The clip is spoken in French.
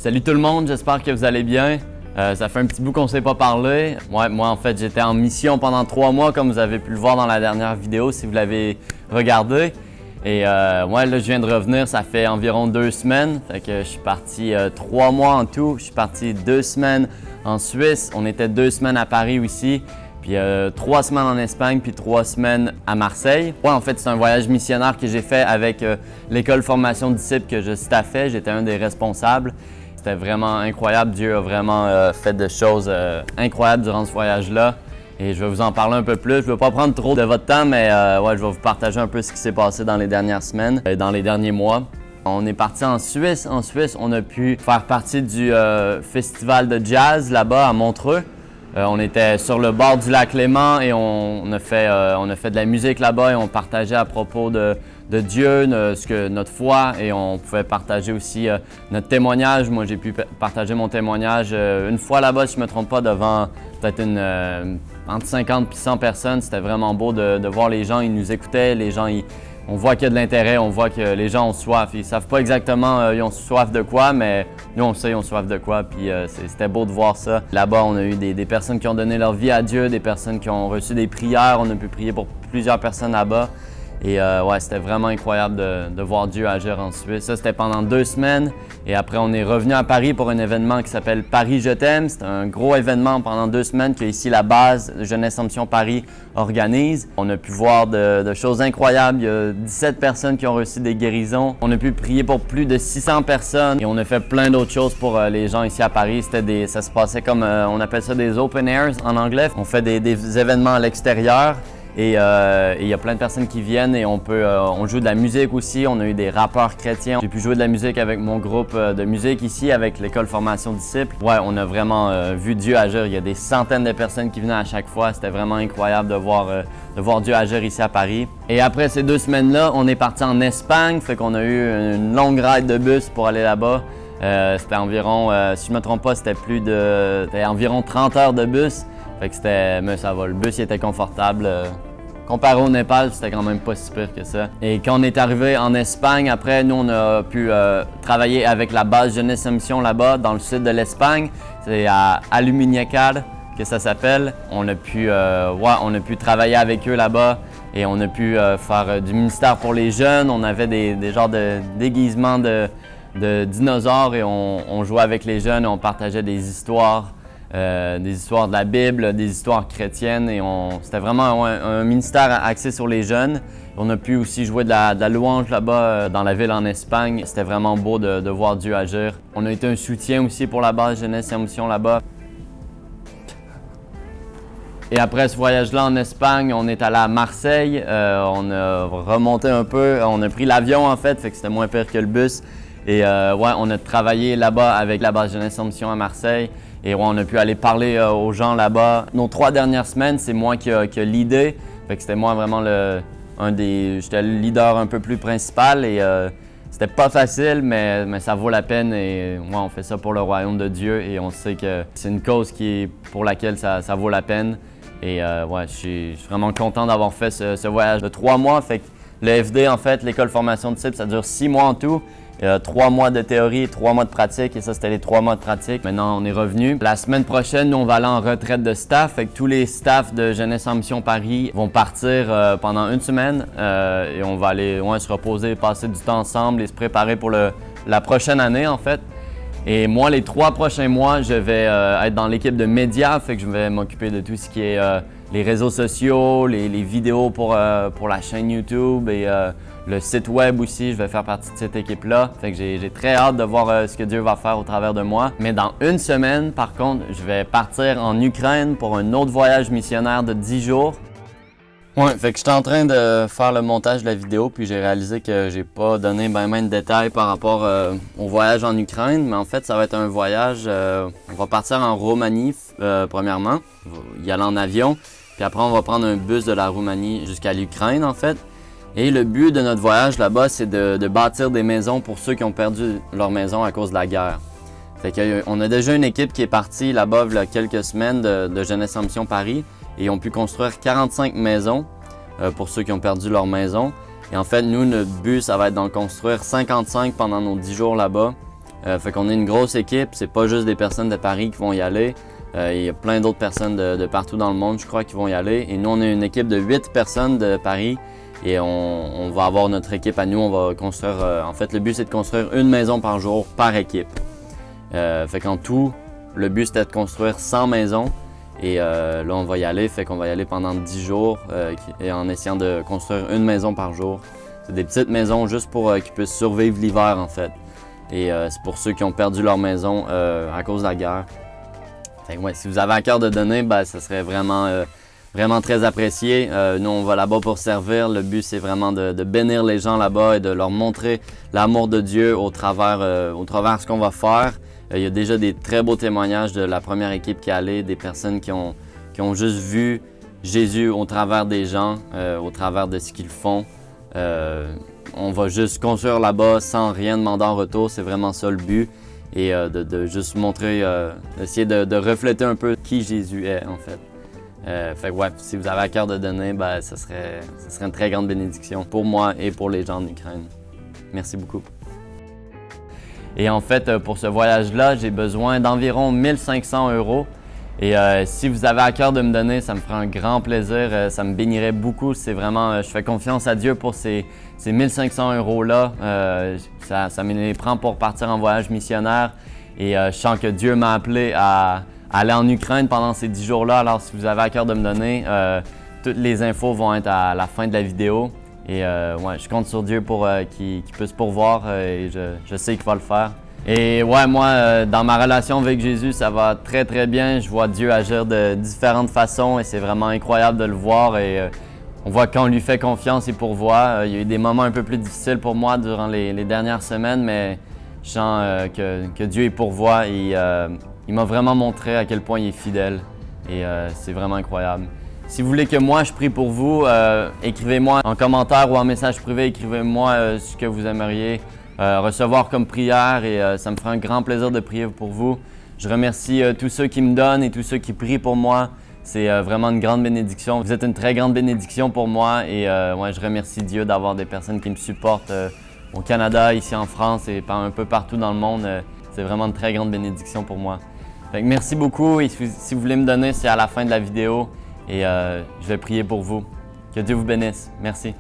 Salut tout le monde, j'espère que vous allez bien. Ça fait un petit bout qu'on ne s'est pas parlé. Moi, en fait, j'étais en mission pendant 3 mois, comme vous avez pu le voir dans la dernière vidéo, si vous l'avez regardé. Et moi, là, je viens de revenir, ça fait environ 2 semaines. Fait que je suis parti 3 mois en tout. Je suis parti 2 semaines en Suisse. On était 2 semaines à Paris aussi. Puis 3 semaines en Espagne, puis 3 semaines à Marseille. Ouais, en fait, c'est un voyage missionnaire que j'ai fait avec l'école formation disciples que je staffais. J'étais un des responsables. C'était vraiment incroyable. Dieu a vraiment fait des choses incroyables durant ce voyage-là. Et je vais vous en parler un peu plus. Je ne vais pas prendre trop de votre temps, mais ouais, je vais vous partager un peu ce qui s'est passé dans les dernières semaines et dans les derniers mois. On est parti en Suisse. En Suisse, on a pu faire partie du festival de jazz là-bas à Montreux. On était sur le bord du lac Léman et on a fait de la musique là-bas et on partageait à propos de Dieu, notre foi, et on pouvait partager aussi notre témoignage. Moi, j'ai pu partager mon témoignage une fois là-bas, si je ne me trompe pas, devant peut-être entre 50 et 100 personnes. C'était vraiment beau de voir les gens, ils nous écoutaient, les gens, on voit qu'il y a de l'intérêt, on voit que les gens ont soif. Ils ne savent pas exactement ils ont soif de quoi, mais nous, on sait ils ont soif de quoi. Puis c'était beau de voir ça. Là-bas, on a eu des personnes qui ont donné leur vie à Dieu, des personnes qui ont reçu des prières. On a pu prier pour plusieurs personnes là-bas. Et ouais, c'était vraiment incroyable de voir Dieu agir en Suisse. Ça, c'était pendant 2 semaines. Et après, on est revenu à Paris pour un événement qui s'appelle Paris Je t'aime. C'est un gros événement pendant 2 semaines que ici la base Jeunesse en Mission Paris organise. On a pu voir de choses incroyables. Il y a 17 personnes qui ont reçu des guérisons. On a pu prier pour plus de 600 personnes. Et on a fait plein d'autres choses pour les gens ici à Paris. Ça se passait comme, on appelle ça des open airs en anglais. On fait des événements à l'extérieur. Et il y a plein de personnes qui viennent et on joue de la musique aussi. On a eu des rappeurs chrétiens. J'ai pu jouer de la musique avec mon groupe de musique ici, avec l'école formation disciples. Ouais, on a vraiment vu Dieu agir. Il y a des centaines de personnes qui venaient à chaque fois. C'était vraiment incroyable de voir Dieu agir ici à Paris. Et après ces 2 semaines-là, on est parti en Espagne. Fait qu'on a eu une longue ride de bus pour aller là-bas. C'était environ, si je ne me trompe pas, c'était environ 30 heures de bus. Fait que mais ça va, le bus il était confortable. Comparé au Népal, c'était quand même pas si pire que ça. Et quand on est arrivé en Espagne, après, nous, on a pu travailler avec la base Jeunesse en Mission là-bas, dans le sud de l'Espagne. C'est à Aluminiacar que ça s'appelle. On a pu travailler avec eux là-bas et on a pu faire du ministère pour les jeunes. On avait des genres de déguisements de dinosaures et on jouait avec les jeunes et on partageait des histoires de la Bible, des histoires chrétiennes et c'était vraiment un ministère axé sur les jeunes. On a pu aussi jouer de la louange là-bas dans la ville en Espagne. C'était vraiment beau de voir Dieu agir. On a été un soutien aussi pour la base Jeunesse en Mission là-bas. Et après ce voyage-là en Espagne, on est allé à Marseille. On a remonté un peu, on a pris l'avion en fait que c'était moins pire que le bus. Et ouais, on a travaillé là-bas avec la base Jeunesse en Mission à Marseille. Et ouais, on a pu aller parler aux gens là-bas. Nos 3 dernières semaines, c'est moi qui a leadé. Fait que c'était moi vraiment j'étais le leader un peu plus principal et c'était pas facile, mais ça vaut la peine. Et ouais, on fait ça pour le royaume de Dieu et on sait que c'est une cause pour laquelle ça vaut la peine. Et ouais, je suis vraiment content d'avoir fait ce voyage de 3 mois. Fait que le FD, en fait, l'école formation disciples, ça dure 6 mois en tout. 3 mois de théorie, 3 mois de pratique et ça c'était les 3 mois de pratique. Maintenant on est revenu. La semaine prochaine, nous on va aller en retraite de staff. Fait que tous les staffs de Jeunesse en Mission Paris vont partir pendant 1 semaine et on va aller se reposer, passer du temps ensemble et se préparer pour la prochaine année en fait. Et moi, les 3 prochains mois, je vais être dans l'équipe de médias, fait que je vais m'occuper de tout ce qui est les réseaux sociaux, les vidéos pour la chaîne YouTube et le site web aussi. Je vais faire partie de cette équipe-là. Fait que j'ai très hâte de voir ce que Dieu va faire au travers de moi. Mais dans 1 semaine, par contre, je vais partir en Ukraine pour un autre voyage missionnaire de 10 jours. Ouais, fait que j'étais en train de faire le montage de la vidéo puis j'ai réalisé que j'ai pas donné ben de détails par rapport au voyage en Ukraine, mais en fait ça va être un voyage, on va partir en Roumanie premièrement, on va y aller en avion, puis après on va prendre un bus de la Roumanie jusqu'à l'Ukraine en fait. Et le but de notre voyage là-bas c'est de bâtir des maisons pour ceux qui ont perdu leur maison à cause de la guerre. Fait qu'on a déjà une équipe qui est partie là-bas il y a quelques semaines de Jeunesse en Mission Paris. Et ont pu construire 45 maisons pour ceux qui ont perdu leur maison. Et en fait, nous, notre but, ça va être d'en construire 55 pendant nos 10 jours là-bas. Fait qu'on est une grosse équipe, c'est pas juste des personnes de Paris qui vont y aller. Il y a plein d'autres personnes de partout dans le monde, je crois, qui vont y aller. Et nous, on est une équipe de 8 personnes de Paris. Et on va avoir notre équipe à nous, on va construire, en fait le but c'est de construire une maison par jour par équipe. Fait qu'en tout, le but c'était de construire 100 maisons et là on va y aller, fait qu'on va y aller pendant 10 jours et en essayant de construire une maison par jour. C'est des petites maisons juste pour qu'ils puissent survivre l'hiver en fait. Et c'est pour ceux qui ont perdu leur maison à cause de la guerre. Fait que, ouais, si vous avez à cœur de donner, ben, ça serait vraiment très apprécié. Nous, on va là-bas pour servir. Le but, c'est vraiment de bénir les gens là-bas et de leur montrer l'amour de Dieu au travers ce qu'on va faire. Il y a déjà des très beaux témoignages de la première équipe qui est allée, des personnes qui ont juste vu Jésus au travers des gens, au travers de ce qu'ils font. On va juste construire là-bas sans rien demander en retour. C'est vraiment ça le but. Et de juste montrer, d'essayer de refléter un peu qui Jésus est, en fait. Fait que ouais, si vous avez à cœur de donner, ben, ça serait une très grande bénédiction pour moi et pour les gens en Ukraine. Merci beaucoup. Et en fait, pour ce voyage-là, j'ai besoin d'environ 1500 €. Et si vous avez à cœur de me donner, ça me ferait un grand plaisir, ça me bénirait beaucoup. C'est vraiment, je fais confiance à Dieu pour ces 1500 € là. Ça me les prend pour partir en voyage missionnaire. Et je sens que Dieu m'a appelé à aller en Ukraine pendant ces 10 jours-là. Alors, si vous avez à cœur de me donner, toutes les infos vont être à la fin de la vidéo. Et ouais, je compte sur Dieu pour qu'il puisse pourvoir et je sais qu'il va le faire. Et ouais, moi, dans ma relation avec Jésus, ça va très bien. Je vois Dieu agir de différentes façons et c'est vraiment incroyable de le voir. Et on voit quand on lui fait confiance, il pourvoit. Il y a eu des moments un peu plus difficiles pour moi durant les dernières semaines, mais je sens que Dieu il pourvoit. Et, il m'a vraiment montré à quel point il est fidèle et c'est vraiment incroyable. Si vous voulez que moi je prie pour vous, écrivez-moi en commentaire ou en message privé, écrivez-moi ce que vous aimeriez recevoir comme prière et ça me fera un grand plaisir de prier pour vous. Je remercie tous ceux qui me donnent et tous ceux qui prient pour moi. C'est vraiment une grande bénédiction. Vous êtes une très grande bénédiction pour moi et ouais, je remercie Dieu d'avoir des personnes qui me supportent au Canada, ici en France et un peu partout dans le monde. C'est vraiment une très grande bénédiction pour moi. Fait que merci beaucoup et si vous voulez me donner, c'est à la fin de la vidéo et je vais prier pour vous. Que Dieu vous bénisse. Merci.